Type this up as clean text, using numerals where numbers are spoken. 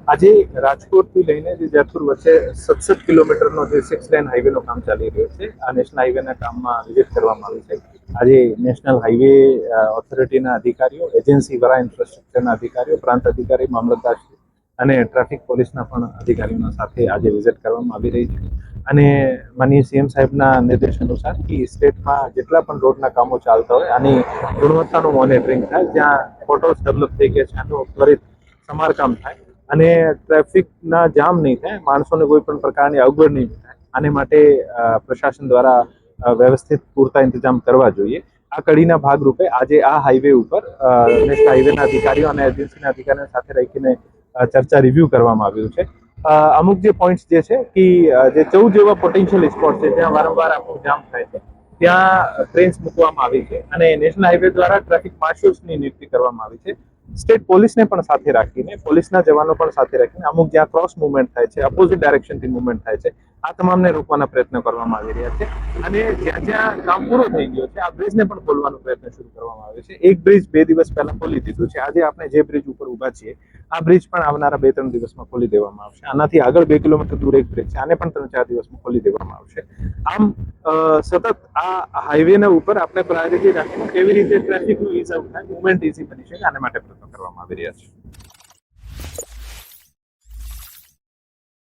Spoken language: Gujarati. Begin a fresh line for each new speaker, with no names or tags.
આજે રાજકોટથી લઈને જે જયપુર વચ્ચે 67 કિલોમીટરનો જે 6 લેન હાઈવેનું કામ ચાલી રહ્યું છે, આ નેશનલ હાઈવેના કામમાં વિઝિટ કરવામાં આવી છે. આજે નેશનલ હાઈવે ઓથોરિટીના અધિકારીઓ, એજન્સી દ્વારા ઇન્ફ્રાસ્ટ્રક્ચરના અધિકારીઓ, પ્રાંત અધિકારી, મામલતદાર અને ટ્રાફિક પોલીસના પણ અધિકારીઓના સાથે આજે વિઝિટ કરવામાં આવી રહી છે. અને માનનીય સીએમ સાહેબના નિર્દેશ અનુસાર કે સ્ટેટમાં જેટલા પણ રોડના કામો ચાલતા હોય આની ગુણવત્તાનું મોનિટરિંગ થાય, જ્યાં ફોટોસ ડેવલપ થઈ ગયા છે આનું ત્વરિત સમારકામ થાય અને ટ્રાફિકના જામ નહીં થાય, માણસોને કોઈ પણ પ્રકારની અવગડ નહીં થાય, આને માટે પ્રશાસન દ્વારા વ્યવસ્થિત પૂરતા ઇંતજામ કરવા જોઈએ. આ કડીના ભાગરૂપે આજે આ હાઈવે ઉપર નેશનલ હાઈવેના અધિકારીઓ અને એજન્સીના અધિકારીઓ સાથે રાખીને ચર્ચા રિવ્યુ કરવામાં આવ્યું છે. અમુક જે પોઈન્ટ્સ જે છે કે જે 14 જેવા પોટેન્શિયલ સ્પોટ છે જ્યાં વારંવાર આપણું જામ થાય છે, ત્યાં ટ્રેન્સ મૂકવામાં આવી છે અને નેશનલ હાઈવે દ્વારા ટ્રાફિક માર્શલ્સની નિયુક્તિ કરવામાં આવી છે. સ્ટેટ પોલીસને પણ સાથે રાખીને, પોલીસના જવાનો પણ સાથે રાખીને અમુક જ્યાં ક્રોસ મુવમેન્ટ થાય છે, અપોઝિટ ડાયરેક્શનથી મુવમેન્ટ થાય છે, આ તમામને રોકવાના પ્રયત્નો કરવામાં આવી રહ્યા છે. અને જ્યાં જ્યાં કામ પૂરો થઈ ગયો છે આ બ્રિજને પણ ખોલવાનો પ્રયત્ન શરૂ કરવામાં આવ્યો છે. એક બ્રિજ 2 દિવસ પહેલા ખોલી દીધું છે. આજે આપણે જે બ્રિજ ઉપર ઉભા છીએ આ બ્રિજ પણ આવનારા 2-3 દિવસમાં ખોલી દેવામાં આવશે. આનાથી આગળ 2 કિલોમીટર દૂર એક બ્રિજ છે, આને પણ 3-4 દિવસમાં ખોલી દેવામાં આવશે. આમ સતત આ હાઈવેના ઉપર આપણે પ્રાયોરિટી રાખીને કેવી રીતે ટ્રાફિકનું ઇઝ આઉટ થાય, મુવમેન્ટ ઇઝી બની શકે આને માટે પ્રયત્નો કરવામાં આવી રહ્યા છે.